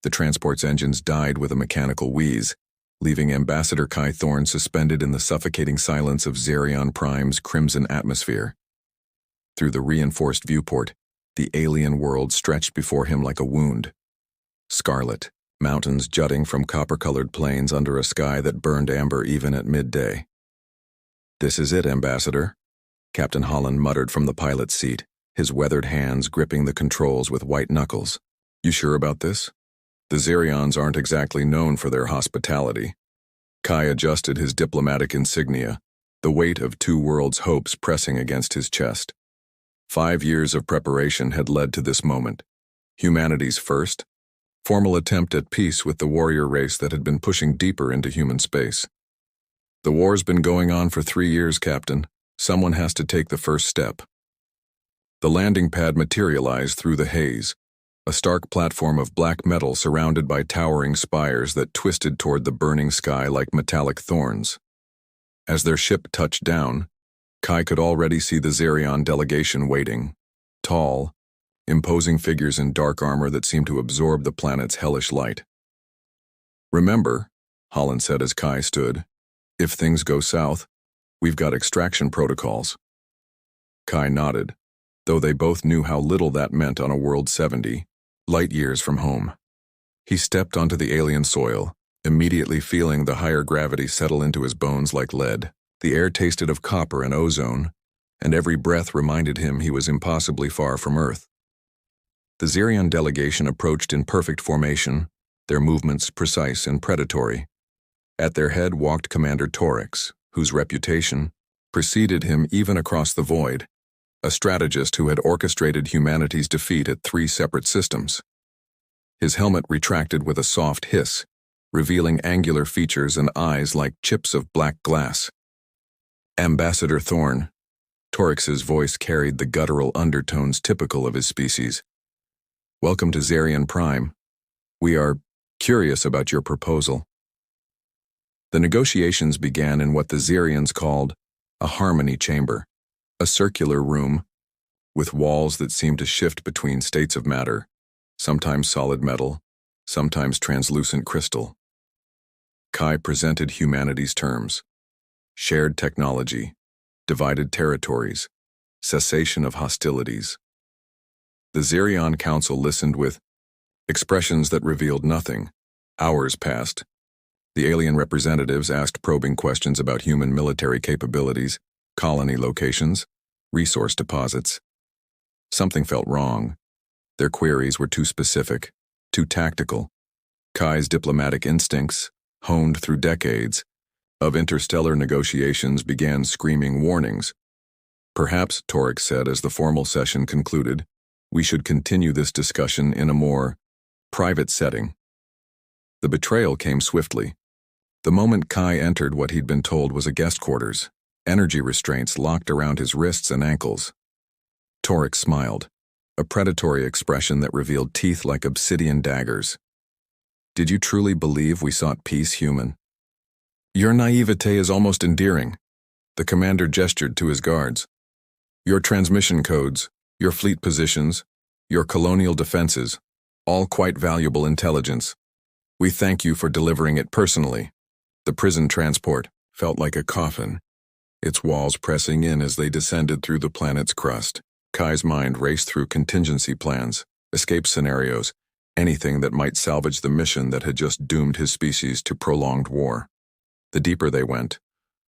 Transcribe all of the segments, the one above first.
The transport's engines died with a mechanical wheeze, leaving Ambassador Kai Thorne suspended in the suffocating silence of Xerion Prime's crimson atmosphere. Through the reinforced viewport, the alien world stretched before him like a wound. Scarlet, mountains jutting from copper-colored plains under a sky that burned amber even at midday. "This is it, Ambassador," Captain Holland muttered from the pilot's seat, his weathered hands gripping the controls with white knuckles. "You sure about this? The Xerions aren't exactly known for their hospitality." Kai adjusted his diplomatic insignia, the weight of two worlds' hopes pressing against his chest. 5 years of preparation had led to this moment. Humanity's first, formal attempt at peace with the warrior race that had been pushing deeper into human space. "The war's been going on for 3 years, Captain. Someone has to take the first step." The landing pad materialized through the haze, a stark platform of black metal surrounded by towering spires that twisted toward the burning sky like metallic thorns. As their ship touched down, Kai could already see the Xerion delegation waiting, tall, imposing figures in dark armor that seemed to absorb the planet's hellish light. "Remember," Holland said as Kai stood, "if things go south, we've got extraction protocols." Kai nodded, though they both knew how little that meant on a world 70, light years from home. He stepped onto the alien soil, immediately feeling the higher gravity settle into his bones like lead. The air tasted of copper and ozone, and every breath reminded him he was impossibly far from Earth. The Xerion delegation approached in perfect formation, their movements precise and predatory. At their head walked Commander Torix, whose reputation preceded him even across the void, a strategist who had orchestrated humanity's defeat at 3 separate systems. His helmet retracted with a soft hiss, revealing angular features and eyes like chips of black glass. "Ambassador Thorne," Torix's voice carried the guttural undertones typical of his species. "Welcome to Xerion Prime. We are curious about your proposal." The negotiations began in what the Xerions called a harmony chamber, a circular room with walls that seemed to shift between states of matter, sometimes solid metal, sometimes translucent crystal. Kai presented humanity's terms: shared technology, divided territories, cessation of hostilities. The Xerion Council listened with expressions that revealed nothing. Hours passed. The alien representatives asked probing questions about human military capabilities, colony locations, resource deposits. Something felt wrong. Their queries were too specific, too tactical. Kai's diplomatic instincts, honed through decades of interstellar negotiations, began screaming warnings. "Perhaps," Torix said as the formal session concluded, "we should continue this discussion in a more private setting." The betrayal came swiftly. The moment Kai entered what he'd been told was a guest quarters, energy restraints locked around his wrists and ankles. Torix smiled, a predatory expression that revealed teeth like obsidian daggers. "Did you truly believe we sought peace, human?" "Your naivete is almost endearing," the commander gestured to his guards. "Your transmission codes, your fleet positions, your colonial defenses, all quite valuable intelligence. We thank you for delivering it personally." The prison transport felt like a coffin, its walls pressing in as they descended through the planet's crust. Kai's mind raced through contingency plans, escape scenarios, anything that might salvage the mission that had just doomed his species to prolonged war. The deeper they went,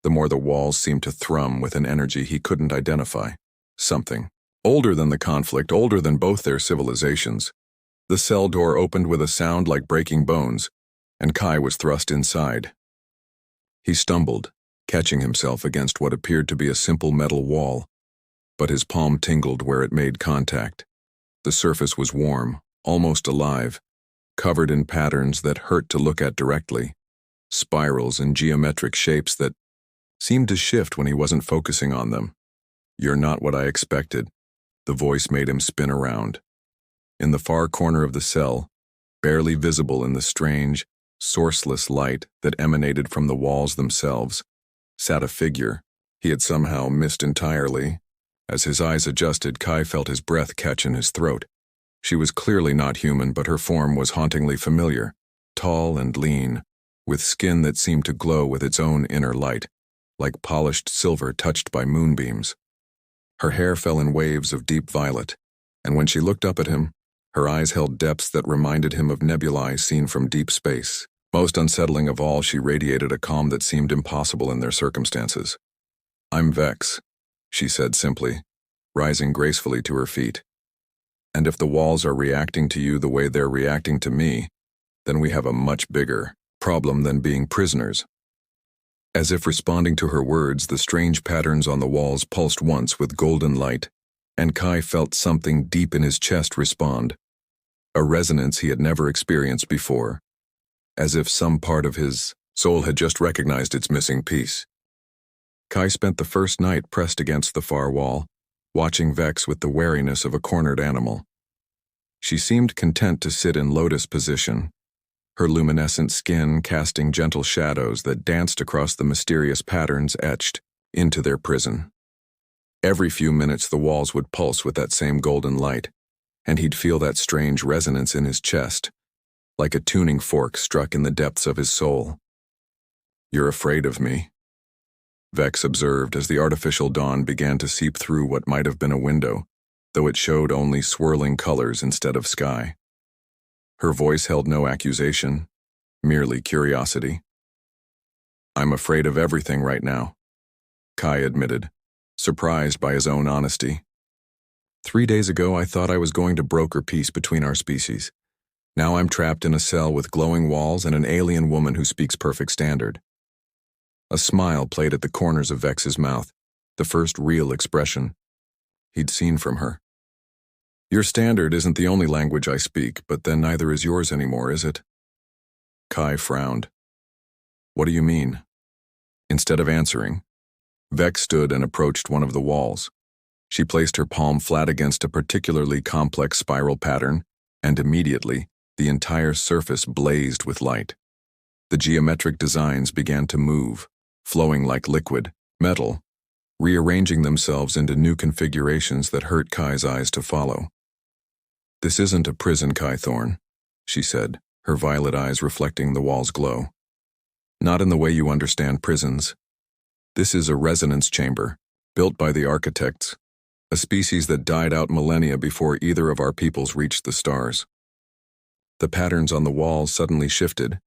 the more the walls seemed to thrum with an energy he couldn't identify. Something older than the conflict, older than both their civilizations. The cell door opened with a sound like breaking bones, and Kai was thrust inside. He stumbled, catching himself against what appeared to be a simple metal wall, but his palm tingled where it made contact. The surface was warm, almost alive, covered in patterns that hurt to look at directly, spirals and geometric shapes that seemed to shift when he wasn't focusing on them. "You're not what I expected." The voice made him spin around. In the far corner of the cell, barely visible in the strange, sourceless light that emanated from the walls themselves, sat a figure he had somehow missed entirely. As his eyes adjusted, Kai felt his breath catch in his throat. She was clearly not human, but her form was hauntingly familiar, tall and lean, with skin that seemed to glow with its own inner light, like polished silver touched by moonbeams. Her hair fell in waves of deep violet, and when she looked up at him, her eyes held depths that reminded him of nebulae seen from deep space. Most unsettling of all, she radiated a calm that seemed impossible in their circumstances. "I'm Vex," she said simply, rising gracefully to her feet. "And if the walls are reacting to you the way they're reacting to me, then we have a much bigger problem than being prisoners." As if responding to her words, the strange patterns on the walls pulsed once with golden light, and Kai felt something deep in his chest respond, a resonance he had never experienced before, as if some part of his soul had just recognized its missing piece. Kai spent the first night pressed against the far wall, watching Vex with the wariness of a cornered animal. She seemed content to sit in lotus position, her luminescent skin casting gentle shadows that danced across the mysterious patterns etched into their prison. Every few minutes the walls would pulse with that same golden light, and he'd feel that strange resonance in his chest, like a tuning fork struck in the depths of his soul. "You're afraid of me," Vex observed as the artificial dawn began to seep through what might have been a window, though it showed only swirling colors instead of sky. Her voice held no accusation, merely curiosity. "I'm afraid of everything right now," Kai admitted, surprised by his own honesty. 3 days ago I thought I was going to broker peace between our species. Now I'm trapped in a cell with glowing walls and an alien woman who speaks perfect standard." A smile played at the corners of Vex's mouth, the first real expression he'd seen from her. "Your standard isn't the only language I speak, but then neither is yours anymore, is it?" Kai frowned. "What do you mean?" Instead of answering, Vex stood and approached one of the walls. She placed her palm flat against a particularly complex spiral pattern, and immediately, the entire surface blazed with light. The geometric designs began to move, flowing like liquid metal, rearranging themselves into new configurations that hurt Kai's eyes to follow. "This isn't a prison, Kai Thorne," she said, her violet eyes reflecting the wall's glow. "Not in the way you understand prisons. This is a resonance chamber, built by the architects, a species that died out millennia before either of our peoples reached the stars." The patterns on the walls suddenly shifted,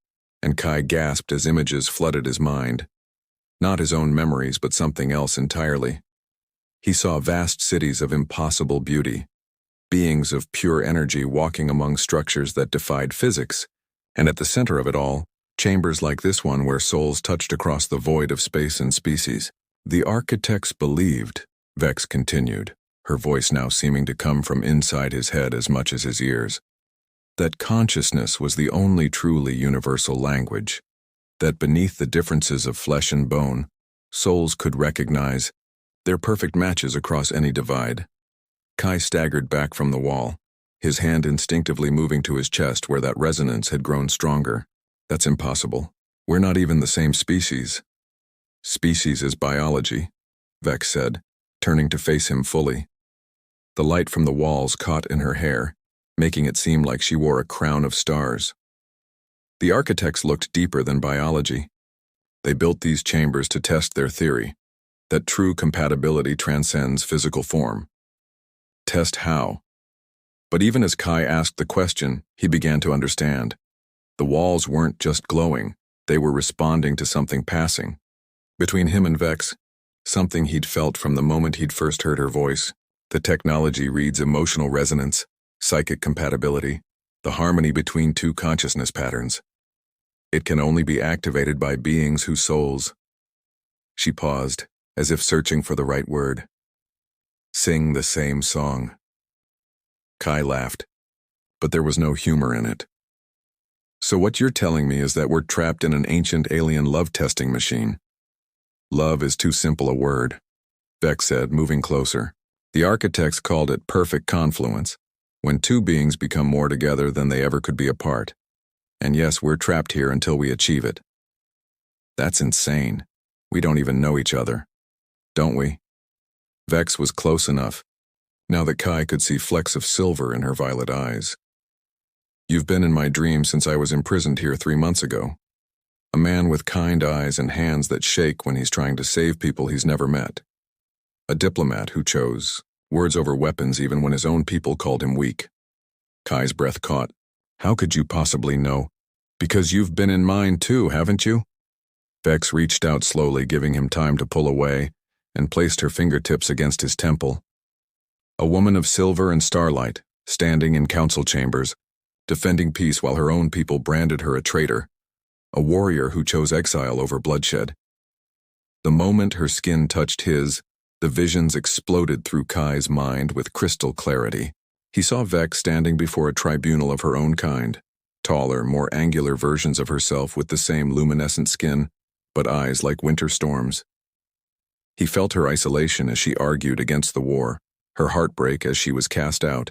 and Kai gasped as images flooded his mind. Not his own memories, but something else entirely. He saw vast cities of impossible beauty, beings of pure energy walking among structures that defied physics, and at the center of it all, chambers like this one where souls touched across the void of space and species. "The architects believed," Vex continued, her voice now seeming to come from inside his head as much as his ears, "that consciousness was the only truly universal language, that beneath the differences of flesh and bone, souls could recognize their perfect matches across any divide." Kai staggered back from the wall, his hand instinctively moving to his chest where that resonance had grown stronger. "That's impossible. We're not even the same species." "Species is biology," Vex said, turning to face him fully. The light from the walls caught in her hair, making it seem like she wore a crown of stars. "The architects looked deeper than biology. They built these chambers to test their theory, that true compatibility transcends physical form." Test how? But even as Kai asked the question, he began to understand. The walls weren't just glowing, they were responding to something passing. Between him and Vex, something he'd felt from the moment he'd first heard her voice. The technology reads emotional resonance, psychic compatibility, the harmony between two consciousness patterns. It can only be activated by beings whose souls. She paused, as if searching for the right word. "Sing the same song." Kai laughed, but there was no humor in it. "So what you're telling me is that we're trapped in an ancient alien love-testing machine." "Love is too simple a word," Vex said, moving closer. "The architects called it perfect confluence, when two beings become more together than they ever could be apart. And yes, we're trapped here until we achieve it." "That's insane. We don't even know each other, don't we?" Vex was close enough, now that Kai could see flecks of silver in her violet eyes. "You've been in my dream since I was imprisoned here 3 months ago. A man with kind eyes and hands that shake when he's trying to save people he's never met. A diplomat who chose words over weapons even when his own people called him weak." Kai's breath caught. "How could you possibly know? Because you've been in mine too, haven't you?" Vex reached out slowly, giving him time to pull away, and placed her fingertips against his temple. A woman of silver and starlight, standing in council chambers, defending peace while her own people branded her a traitor. A warrior who chose exile over bloodshed. The moment her skin touched his, the visions exploded through Kai's mind with crystal clarity. He saw Vex standing before a tribunal of her own kind, taller, more angular versions of herself with the same luminescent skin, but eyes like winter storms. He felt her isolation as she argued against the war, her heartbreak as she was cast out,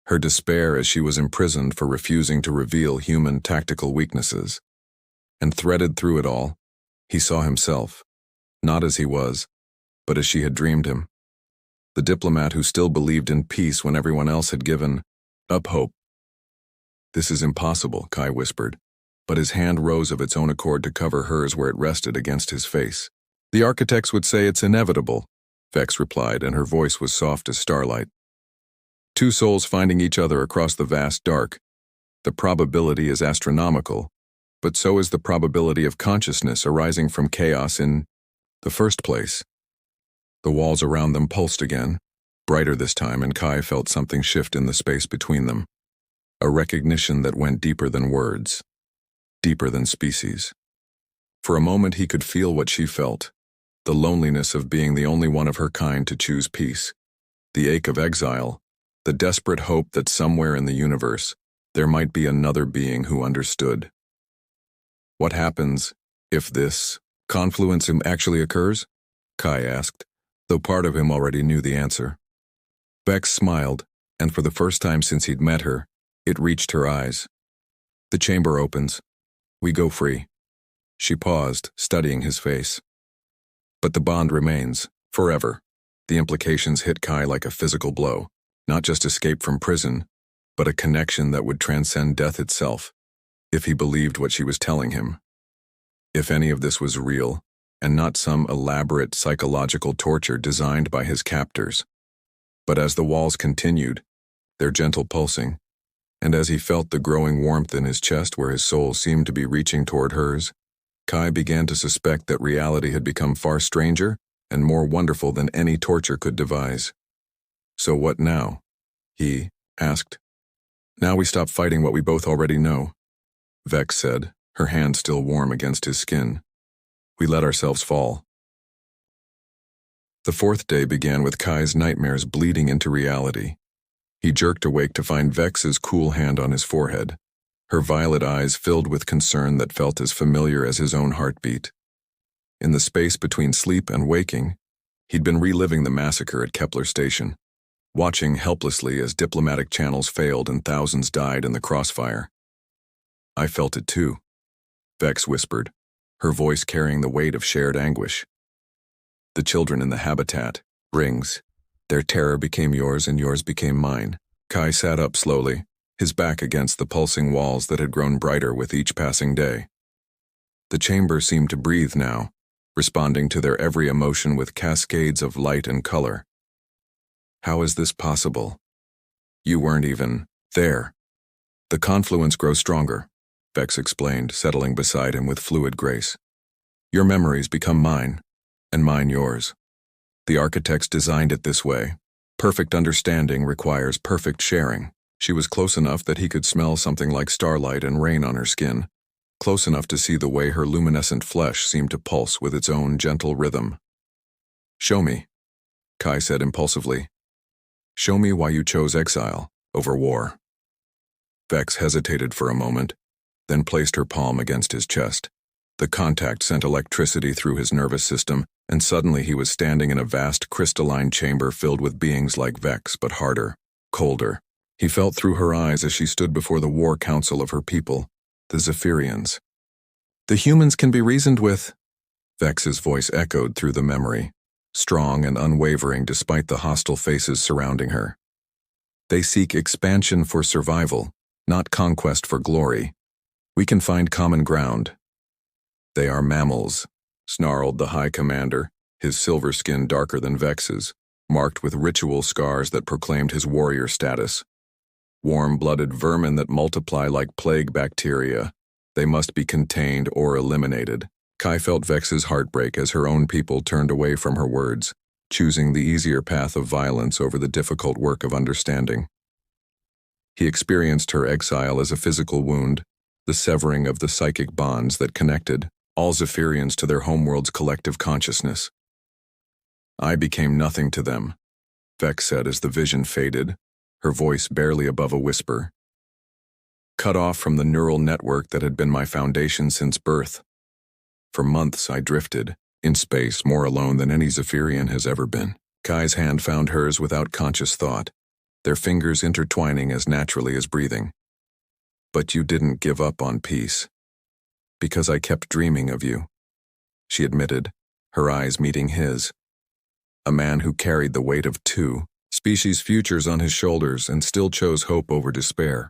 her despair as she was imprisoned for refusing to reveal human tactical weaknesses. And threaded through it all, he saw himself, not as he was, but as she had dreamed him. The diplomat who still believed in peace when everyone else had given up hope. "This is impossible," Kai whispered, but his hand rose of its own accord to cover hers where it rested against his face. "The architects would say it's inevitable," Vex replied, and her voice was soft as starlight. "Two souls finding each other across the vast dark. The probability is astronomical, but so is the probability of consciousness arising from chaos in the first place." The walls around them pulsed again, brighter this time, and Kai felt something shift in the space between them. A recognition that went deeper than words, deeper than species. For a moment he could feel what she felt, the loneliness of being the only one of her kind to choose peace, the ache of exile, the desperate hope that somewhere in the universe there might be another being who understood. "What happens if this confluence actually occurs?" Kai asked, though part of him already knew the answer. Vex smiled, and for the first time since he'd met her, it reached her eyes. "The chamber opens. We go free." She paused, studying his face. "But the bond remains, forever." The implications hit Kai like a physical blow, not just escape from prison, but a connection that would transcend death itself, if he believed what she was telling him. If any of this was real, and not some elaborate psychological torture designed by his captors. But as the walls continued, their gentle pulsing, and as he felt the growing warmth in his chest where his soul seemed to be reaching toward hers, Kai began to suspect that reality had become far stranger and more wonderful than any torture could devise. "So what now?" he asked. "Now we stop fighting what we both already know," Vex said, her hand still warm against his skin. "We let ourselves fall." The fourth day began with Kai's nightmares bleeding into reality. He jerked awake to find Vex's cool hand on his forehead, her violet eyes filled with concern that felt as familiar as his own heartbeat. In the space between sleep and waking, he'd been reliving the massacre at Kepler Station, watching helplessly as diplomatic channels failed and thousands died in the crossfire. "I felt it too," Vex whispered, her voice carrying the weight of shared anguish. "The children in the habitat, rings. Their terror became yours and yours became mine." Kai sat up slowly, his back against the pulsing walls that had grown brighter with each passing day. The chamber seemed to breathe now, responding to their every emotion with cascades of light and color. "How is this possible? You weren't even there." "The confluence grows stronger," Vex explained, settling beside him with fluid grace. "Your memories become mine, and mine yours. The architects designed it this way. Perfect understanding requires perfect sharing." She was close enough that he could smell something like starlight and rain on her skin, close enough to see the way her luminescent flesh seemed to pulse with its own gentle rhythm. "Show me," Kai said impulsively. "Show me why you chose exile over war." Vex hesitated for a moment, then placed her palm against his chest. The contact sent electricity through his nervous system, and suddenly he was standing in a vast crystalline chamber filled with beings like Vex, but harder, colder. He felt through her eyes as she stood before the war council of her people, the Xerions. "The humans can be reasoned with," Vex's voice echoed through the memory. strong and unwavering despite the hostile faces surrounding her. They seek expansion for survival, not conquest for glory. We can find common ground. They are mammals, snarled the High Commander, his silver skin darker than Vex's, marked with ritual scars that proclaimed his warrior status. Warm-blooded vermin that multiply like plague bacteria. They must be contained or eliminated. Kai felt Vex's heartbreak as her own people turned away from her words, choosing the easier path of violence over the difficult work of understanding. He experienced her exile as a physical wound, the severing of the psychic bonds that connected all Zephyrians to their homeworld's collective consciousness. I became nothing to them, Vex said as the vision faded, her voice barely above a whisper. Cut off from the neural network that had been my foundation since birth. For months I drifted, in space more alone than any Zephyrian has ever been. Kai's hand found hers without conscious thought, their fingers intertwining as naturally as breathing. But you didn't give up on peace. Because I kept dreaming of you, she admitted, her eyes meeting his. A man who carried the weight of two species' futures on his shoulders and still chose hope over despair.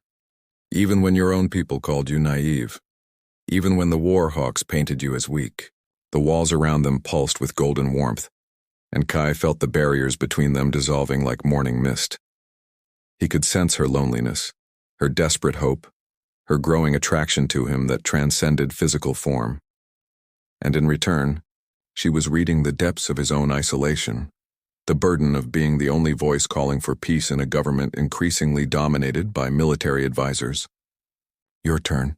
Even when your own people called you naive. Even when the war hawks painted you as weak. The walls around them pulsed with golden warmth, and Kai felt the barriers between them dissolving like morning mist. He could sense her loneliness, her desperate hope, her growing attraction to him that transcended physical form. And in return, she was reading the depths of his own isolation, the burden of being the only voice calling for peace in a government increasingly dominated by military advisors. Your turn,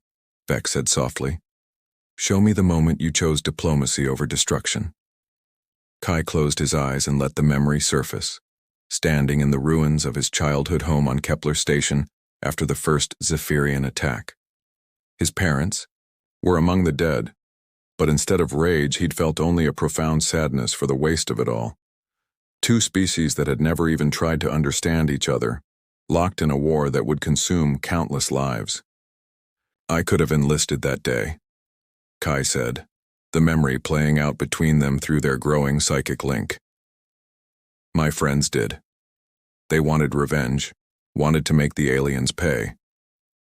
Vex said softly. Show me the moment you chose diplomacy over destruction. Kai closed his eyes and let the memory surface, standing in the ruins of his childhood home on Kepler Station after the first Zephyrian attack. His parents were among the dead, but instead of rage, he'd felt only a profound sadness for the waste of it all. Two species that had never even tried to understand each other, locked in a war that would consume countless lives. I could have enlisted that day, Kai said, the memory playing out between them through their growing psychic link. My friends did. They wanted revenge, wanted to make the aliens pay.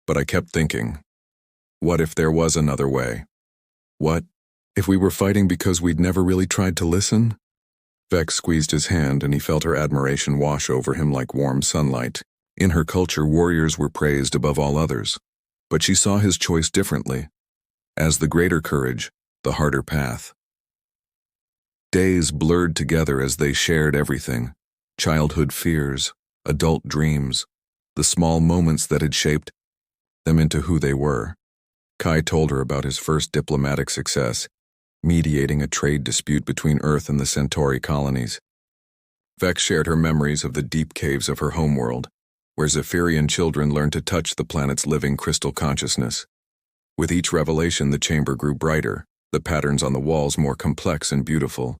But I kept thinking, what if there was another way? What if we were fighting because we'd never really tried to listen? Vex squeezed his hand and he felt her admiration wash over him like warm sunlight. In her culture, warriors were praised above all others. But she saw his choice differently. As the greater courage, the harder path. Days blurred together as they shared everything. Childhood fears, adult dreams, the small moments that had shaped them into who they were. Kai told her about his first diplomatic success, mediating a trade dispute between Earth and the Centauri colonies. Vex shared her memories of the deep caves of her homeworld, where Zephyrian children learned to touch the planet's living crystal consciousness. With each revelation, the chamber grew brighter, the patterns on the walls more complex and beautiful.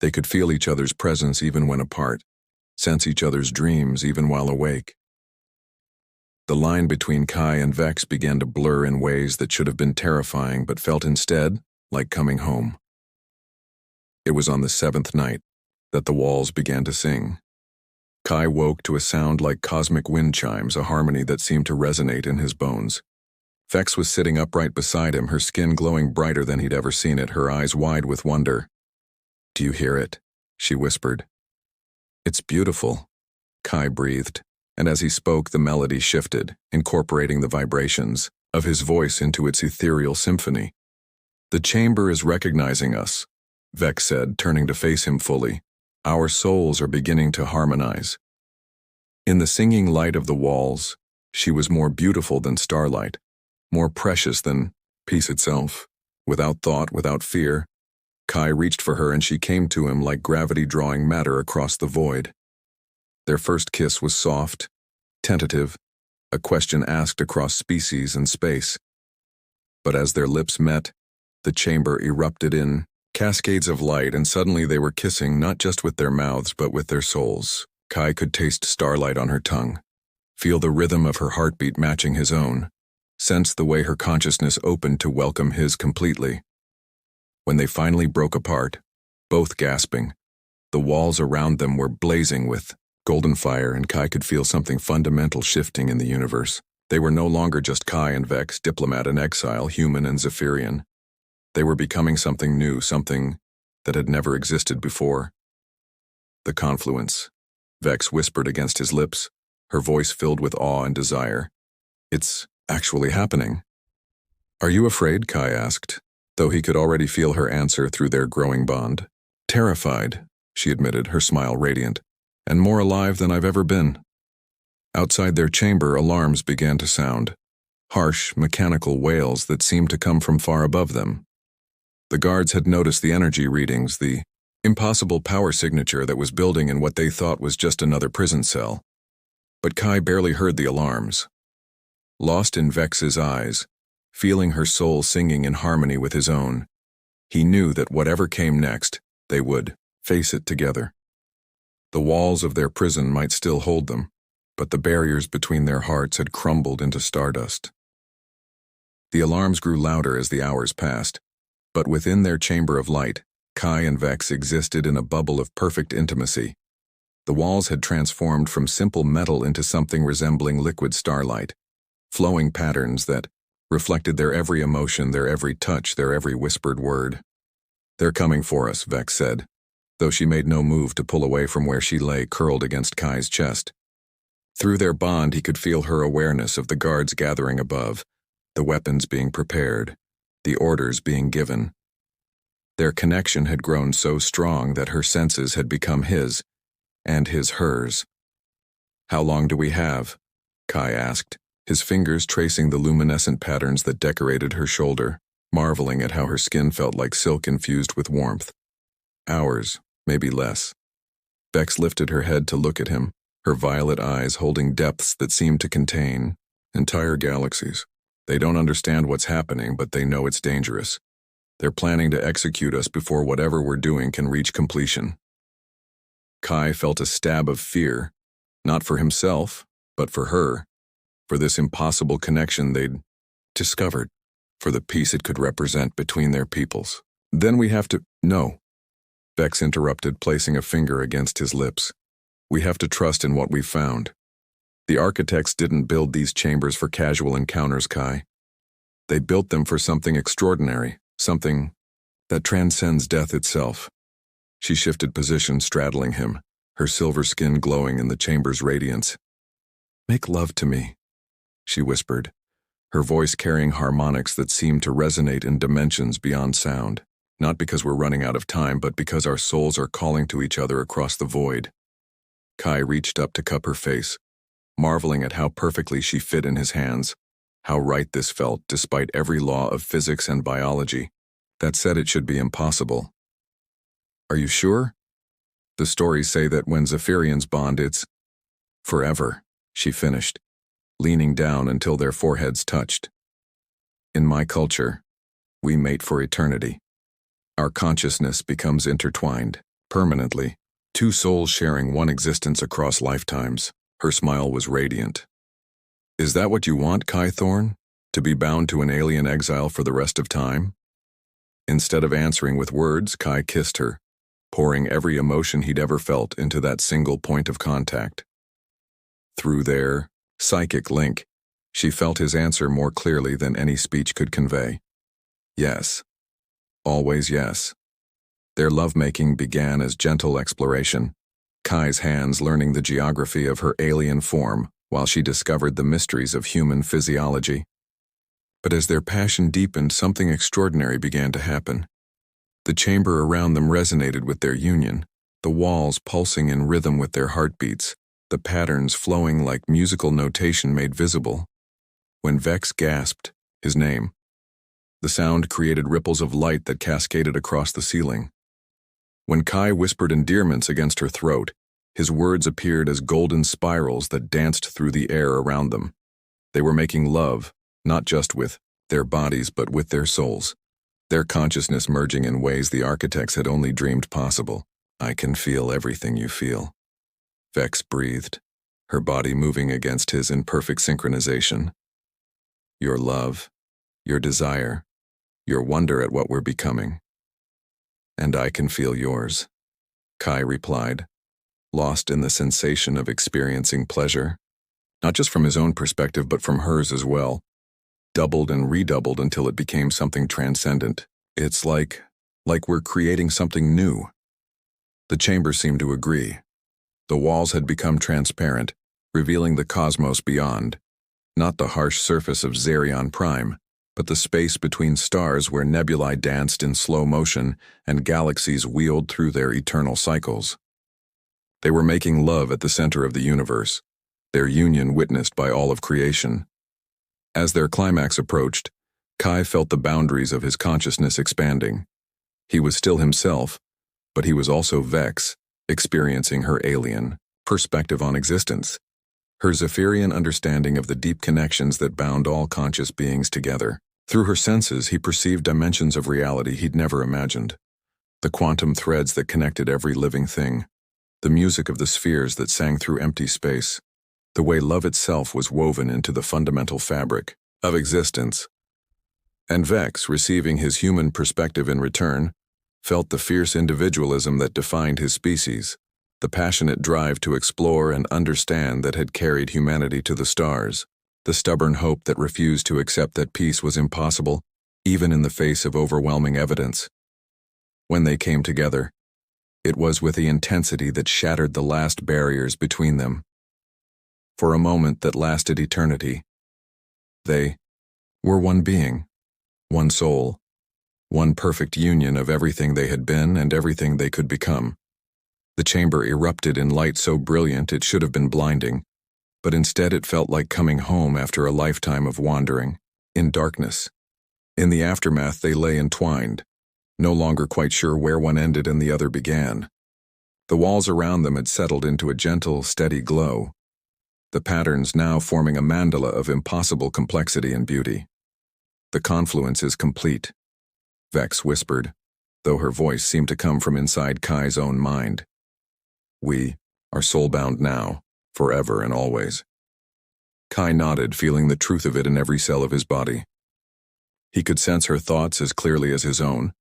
They could feel each other's presence even when apart, sense each other's dreams even while awake. The line between Kai and Vex began to blur in ways that should have been terrifying but felt instead like coming home. It was on the 7th night that the walls began to sing. Kai woke to a sound like cosmic wind chimes, a harmony that seemed to resonate in his bones. Vex was sitting upright beside him, her skin glowing brighter than he'd ever seen it, her eyes wide with wonder. Do you hear it? She whispered. It's beautiful, Kai breathed, and as he spoke, the melody shifted, incorporating the vibrations of his voice into its ethereal symphony. The chamber is recognizing us, Vex said, turning to face him fully. Our souls are beginning to harmonize. In the singing light of the walls, she was more beautiful than starlight, more precious than peace itself. Without thought, without fear, Kai reached for her and she came to him like gravity drawing matter across the void. Their first kiss was soft, tentative, a question asked across species and space. But as their lips met, the chamber erupted in cascades of light, and suddenly they were kissing not just with their mouths but with their souls. Kai could taste starlight on her tongue, feel the rhythm of her heartbeat matching his own, sense the way her consciousness opened to welcome his completely. When they finally broke apart, both gasping, The walls around them were blazing with golden fire, and Kai could feel something fundamental shifting in the universe. They were no longer just Kai and Vex, diplomat and exile, human and Xerion. They were becoming something new, something that had never existed before. The confluence. Vex whispered against his lips, her voice filled with awe and desire. It's actually happening. Are you afraid? Kai asked, though he could already feel her answer through their growing bond. Terrified, she admitted, her smile radiant, and more alive than I've ever been. Outside their chamber, alarms began to sound, harsh, mechanical wails that seemed to come from far above them. The guards had noticed the energy readings, the impossible power signature that was building in what they thought was just another prison cell. But Kai barely heard the alarms. Lost in Vex's eyes, feeling her soul singing in harmony with his own, he knew that whatever came next, they would face it together. The walls of their prison might still hold them, but the barriers between their hearts had crumbled into stardust. The alarms grew louder as the hours passed, but within their chamber of light, Kai and Vex existed in a bubble of perfect intimacy. The walls had transformed from simple metal into something resembling liquid starlight, flowing patterns that reflected their every emotion, their every touch, their every whispered word. They're coming for us, Vex said, though she made no move to pull away from where she lay curled against Kai's chest. Through their bond, he could feel her awareness of the guards gathering above, the weapons being prepared, the orders being given. Their connection had grown so strong that her senses had become his, and his hers. How long do we have? Kai asked, his fingers tracing the luminescent patterns that decorated her shoulder, marveling at how her skin felt like silk infused with warmth. Hours, maybe less. Vex lifted her head to look at him, her violet eyes holding depths that seemed to contain entire galaxies. They don't understand what's happening, but they know it's dangerous. They're planning to execute us before whatever we're doing can reach completion. Kai felt a stab of fear, not for himself, but for her, for this impossible connection they'd discovered, for the peace it could represent between their peoples. Then we have to— No, Vex interrupted, placing a finger against his lips. We have to trust in what we've found. The architects didn't build these chambers for casual encounters, Kai. They built them for something extraordinary, something that transcends death itself. She shifted position, straddling him, her silver skin glowing in the chamber's radiance. Make love to me, she whispered, her voice carrying harmonics that seemed to resonate in dimensions beyond sound, not because we're running out of time, but because our souls are calling to each other across the void. Kai reached up to cup her face, marveling at how perfectly she fit in his hands, how right this felt despite every law of physics and biology that said it should be impossible. Are you sure? The stories say that when Xerions bond, it's forever, she finished, leaning down until their foreheads touched. In my culture, we mate for eternity. Our consciousness becomes intertwined, permanently, two souls sharing one existence across lifetimes. Her smile was radiant. Is that what you want, Kai Thorne? To be bound to an alien exile for the rest of time? Instead of answering with words, Kai kissed her, pouring every emotion he'd ever felt into that single point of contact. Through their psychic link, she felt his answer more clearly than any speech could convey. Yes. Always yes. Their lovemaking began as gentle exploration, Kai's hands learning the geography of her alien form while she discovered the mysteries of human physiology. But as their passion deepened, something extraordinary began to happen. The chamber around them resonated with their union, the walls pulsing in rhythm with their heartbeats, the patterns flowing like musical notation made visible. When Vex gasped his name, the sound created ripples of light that cascaded across the ceiling. When Kai whispered endearments against her throat, his words appeared as golden spirals that danced through the air around them. They were making love, not just with their bodies but with their souls, their consciousness merging in ways the architects had only dreamed possible. I can feel everything you feel, Vex breathed, her body moving against his in perfect synchronization. Your love, your desire, your wonder at what we're becoming. And I can feel yours. Kai replied, lost in the sensation of experiencing pleasure, not just from his own perspective but from hers as well, doubled and redoubled until it became something transcendent. It's like we're creating something new. The chamber seemed to agree. The walls had become transparent, revealing the cosmos beyond, not the harsh surface of Xerion Prime, but the space between stars where nebulae danced in slow motion and galaxies wheeled through their eternal cycles. They were making love at the center of the universe, their union witnessed by all of creation. As their climax approached, Kai felt the boundaries of his consciousness expanding. He was still himself, but he was also Vex, experiencing her alien perspective on existence, her Zephyrian understanding of the deep connections that bound all conscious beings together. Through her senses, he perceived dimensions of reality he'd never imagined, the quantum threads that connected every living thing, the music of the spheres that sang through empty space, the way love itself was woven into the fundamental fabric of existence. And Vex, receiving his human perspective in return, felt the fierce individualism that defined his species, the passionate drive to explore and understand that had carried humanity to the stars, the stubborn hope that refused to accept that peace was impossible, even in the face of overwhelming evidence. When they came together, it was with the intensity that shattered the last barriers between them. For a moment that lasted eternity, they were one being, one soul, one perfect union of everything they had been and everything they could become. The chamber erupted in light so brilliant it should have been blinding, but instead it felt like coming home after a lifetime of wandering, in darkness. In the aftermath they lay entwined, no longer quite sure where one ended and the other began. The walls around them had settled into a gentle, steady glow, the patterns now forming a mandala of impossible complexity and beauty. The confluence is complete, Vex whispered, though her voice seemed to come from inside Kai's own mind. We are soulbound now, forever and always. Kai nodded, feeling the truth of it in every cell of his body. He could sense her thoughts as clearly as his own,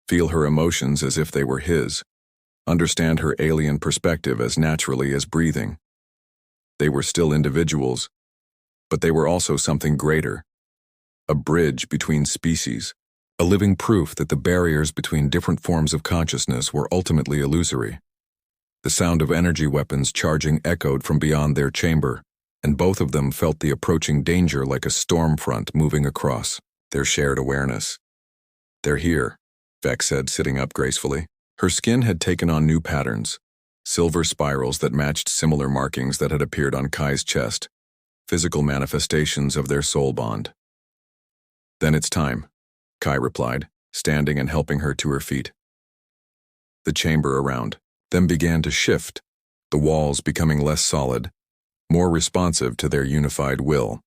feel her emotions as if they were his, understand her alien perspective as naturally as breathing. They were still individuals, but they were also something greater, a bridge between species, a living proof that the barriers between different forms of consciousness were ultimately illusory. The sound of energy weapons charging echoed from beyond their chamber, and both of them felt the approaching danger like a storm front moving across their shared awareness. They're here, Vex said, sitting up gracefully. Her skin had taken on new patterns, silver spirals that matched similar markings that had appeared on Kai's chest, physical manifestations of their soul bond. Then it's time, Kai replied, standing and helping her to her feet. The chamber around them began to shift, the walls becoming less solid, more responsive to their unified will.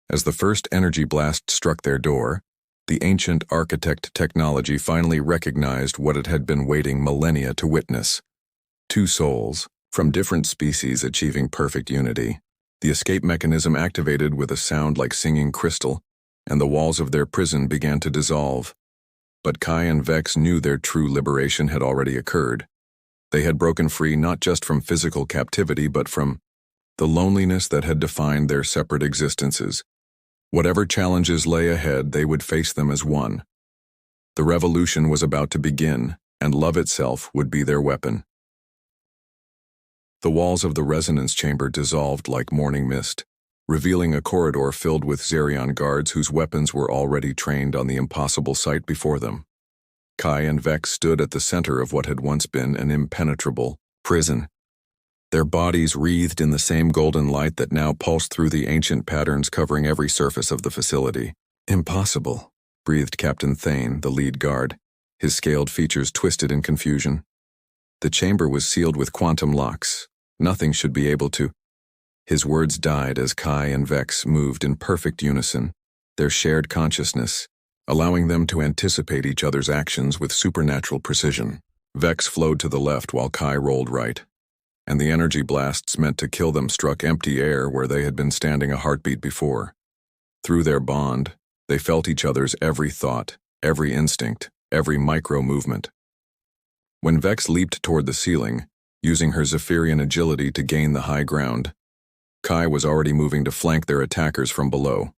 As the first energy blast struck their door, the ancient architect technology finally recognized what it had been waiting millennia to witness. Two souls, from different species achieving perfect unity. The escape mechanism activated with a sound like singing crystal, and the walls of their prison began to dissolve. But Kai and Vex knew their true liberation had already occurred. They had broken free not just from physical captivity but from the loneliness that had defined their separate existences. Whatever challenges lay ahead, they would face them as one. The revolution was about to begin, and love itself would be their weapon. The walls of the resonance chamber dissolved like morning mist, revealing a corridor filled with Xerion guards whose weapons were already trained on the impossible sight before them. Kai and Vex stood at the center of what had once been an impenetrable prison, their bodies wreathed in the same golden light that now pulsed through the ancient patterns covering every surface of the facility. Impossible, breathed Captain Thane, the lead guard, his scaled features twisted in confusion. The chamber was sealed with quantum locks. Nothing should be able to. His words died as Kai and Vex moved in perfect unison, their shared consciousness, allowing them to anticipate each other's actions with supernatural precision. Vex flowed to the left while Kai rolled right, and the energy blasts meant to kill them struck empty air where they had been standing a heartbeat before. Through their bond, they felt each other's every thought, every instinct, every micro-movement. When Vex leaped toward the ceiling, using her Zephyrian agility to gain the high ground, Kai was already moving to flank their attackers from below.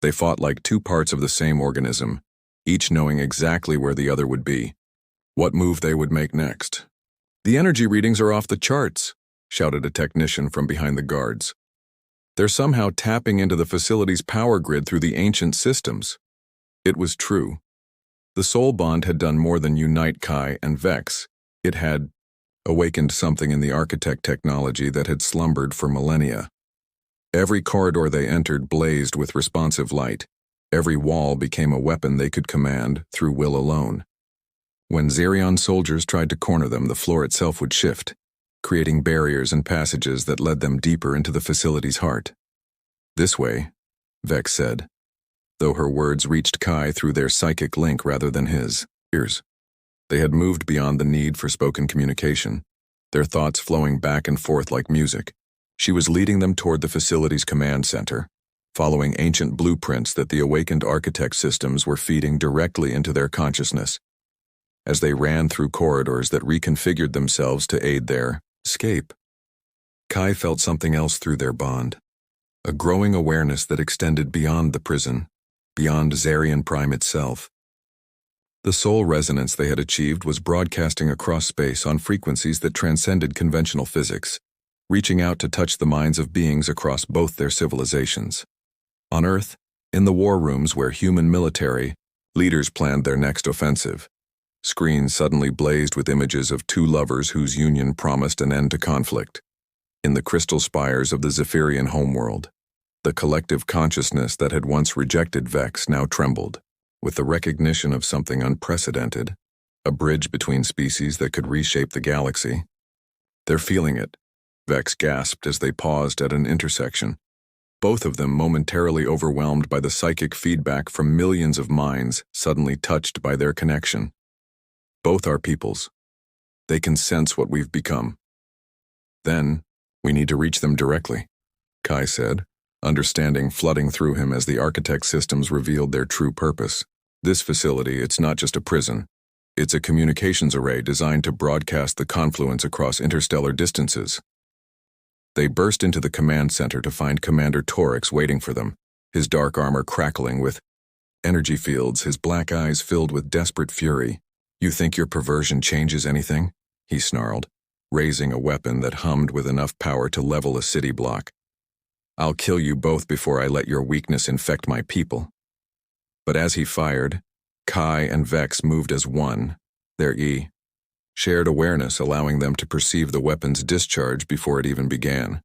They fought like two parts of the same organism, each knowing exactly where the other would be, what move they would make next. "The energy readings are off the charts," shouted a technician from behind the guards. "They're somehow tapping into the facility's power grid through the ancient systems." It was true. The soul bond had done more than unite Kai and Vex. It had awakened something in the architect technology that had slumbered for millennia. Every corridor they entered blazed with responsive light. Every wall became a weapon they could command through will alone. When Xerion soldiers tried to corner them, the floor itself would shift, creating barriers and passages that led them deeper into the facility's heart. "This way," Vex said, though her words reached Kai through their psychic link rather than his ears. They had moved beyond the need for spoken communication, their thoughts flowing back and forth like music. She was leading them toward the facility's command center, following ancient blueprints that the awakened architect systems were feeding directly into their consciousness. As they ran through corridors that reconfigured themselves to aid their escape, Kai felt something else through their bond, a growing awareness that extended beyond the prison, beyond Xerion Prime itself. The soul resonance they had achieved was broadcasting across space on frequencies that transcended conventional physics, reaching out to touch the minds of beings across both their civilizations. On Earth, in the war rooms where human military leaders planned their next offensive, screens suddenly blazed with images of two lovers whose union promised an end to conflict. In the crystal spires of the Zephyrian homeworld, the collective consciousness that had once rejected Vex now trembled, with the recognition of something unprecedented, a bridge between species that could reshape the galaxy. "They're feeling it," Vex gasped as they paused at an intersection, both of them momentarily overwhelmed by the psychic feedback from millions of minds suddenly touched by their connection. "Both are peoples. They can sense what we've become." "Then, we need to reach them directly," Kai said, understanding flooding through him as the architect systems revealed their true purpose. "This facility, it's not just a prison. It's a communications array designed to broadcast the confluence across interstellar distances." They burst into the command center to find Commander Torix waiting for them, his dark armor crackling with energy fields, his black eyes filled with desperate fury. "You think your perversion changes anything?" he snarled, raising a weapon that hummed with enough power to level a city block. "I'll kill you both before I let your weakness infect my people." But as he fired, Kai and Vex moved as one, their shared awareness allowing them to perceive the weapon's discharge before it even began.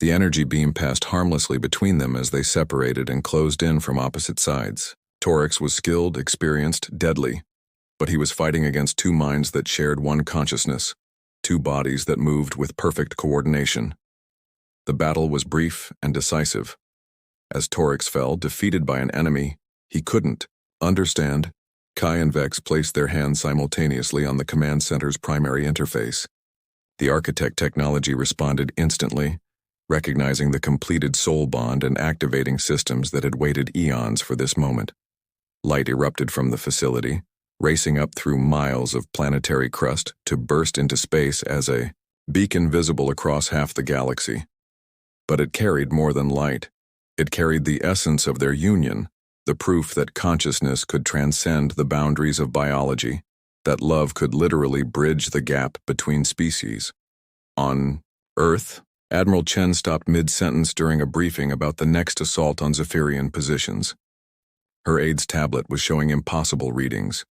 The energy beam passed harmlessly between them as they separated and closed in from opposite sides. Torix was skilled, experienced, deadly, but he was fighting against two minds that shared one consciousness, two bodies that moved with perfect coordination. The battle was brief and decisive. As Torix fell, defeated by an enemy he couldn't understand, Kai and Vex placed their hands simultaneously on the command center's primary interface. The architect technology responded instantly, recognizing the completed soul bond and activating systems that had waited eons for this moment. Light erupted from the facility, racing up through miles of planetary crust to burst into space as a beacon visible across half the galaxy. But it carried more than light. It carried the essence of their union, the proof that consciousness could transcend the boundaries of biology, that love could literally bridge the gap between species. On Earth, Admiral Chen stopped mid-sentence during a briefing about the next assault on Zephyrian positions. Her aide's tablet was showing impossible readings,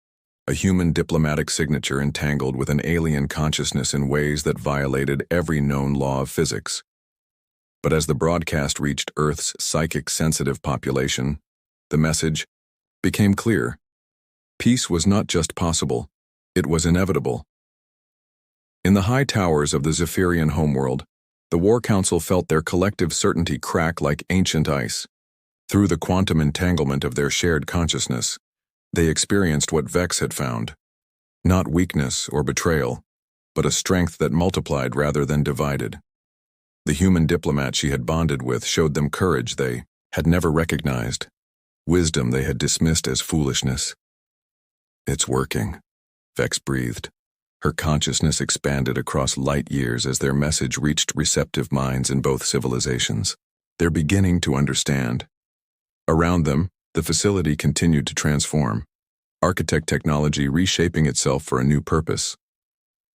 a human diplomatic signature entangled with an alien consciousness in ways that violated every known law of physics. But as the broadcast reached Earth's psychic-sensitive population, the message became clear. Peace was not just possible, it was inevitable. In the high towers of the Zephyrian homeworld, the War Council felt their collective certainty crack like ancient ice. Through the quantum entanglement of their shared consciousness, they experienced what Vex had found. Not weakness or betrayal, but a strength that multiplied rather than divided. The human diplomat she had bonded with showed them courage they had never recognized, wisdom they had dismissed as foolishness. "It's working," Vex breathed, Her consciousness expanded across light years as their message reached receptive minds in both civilizations. They're beginning to understand. Around them, the facility continued to transform, architect technology reshaping itself for a new purpose.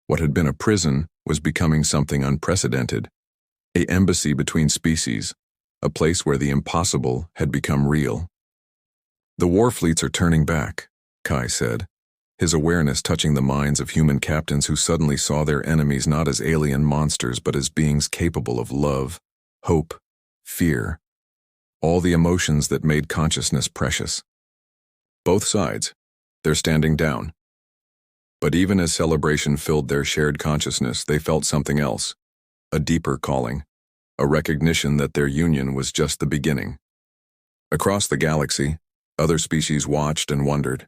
What had been a prison was becoming something unprecedented, an embassy between species, a place where the impossible had become real. The war fleets are turning back, Kai said, his awareness touching the minds of human captains who suddenly saw their enemies not as alien monsters but as beings capable of love, hope, fear, all the emotions that made consciousness precious. Both sides, they're standing down. But even as celebration filled their shared consciousness, they felt something else, a deeper calling, a recognition that their union was just the beginning. Across the galaxy, other species watched and wondered.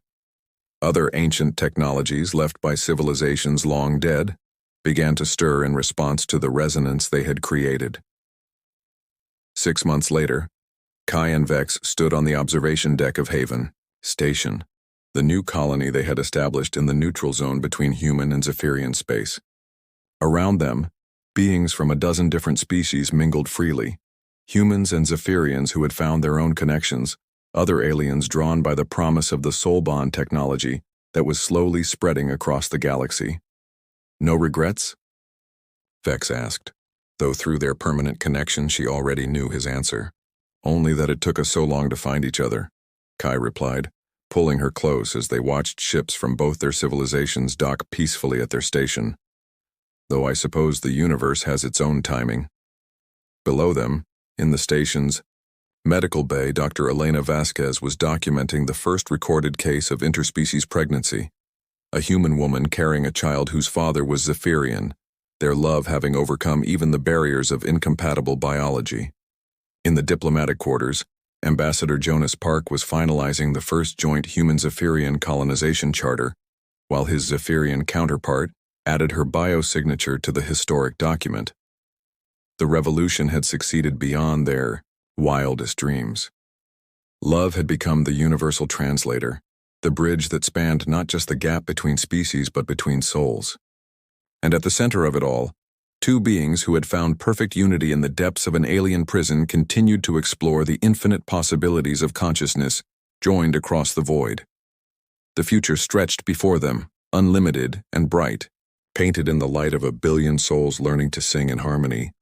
Other ancient technologies left by civilizations long dead began to stir in response to the resonance they had created. 6 months later, Kai and Vex stood on the observation deck of Haven Station, the new colony they had established in the neutral zone between human and Xerion space. Around them, beings from a dozen different species mingled freely, humans and Xerions who had found their own connections, other aliens drawn by the promise of the soul bond technology that was slowly spreading across the galaxy. No regrets? Vex asked, though through their permanent connection she already knew his answer. Only that it took us so long to find each other, Kai replied, pulling her close as they watched ships from both their civilizations dock peacefully at their station. Though I suppose the universe has its own timing. Below them, in the station's medical bay, Dr. Elena Vasquez was documenting the first recorded case of interspecies pregnancy, a human woman carrying a child whose father was Xerion, their love having overcome even the barriers of incompatible biology. In the diplomatic quarters, Ambassador Jonas Park was finalizing the first joint human-Xerion colonization charter, while his Xerion counterpart added her biosignature to the historic document. The revolution had succeeded beyond their wildest dreams. Love had become the universal translator, the bridge that spanned not just the gap between species but between souls. And at the center of it all, two beings who had found perfect unity in the depths of an alien prison continued to explore the infinite possibilities of consciousness joined across the void. The future stretched before them, unlimited and bright, painted in the light of a billion souls learning to sing in harmony,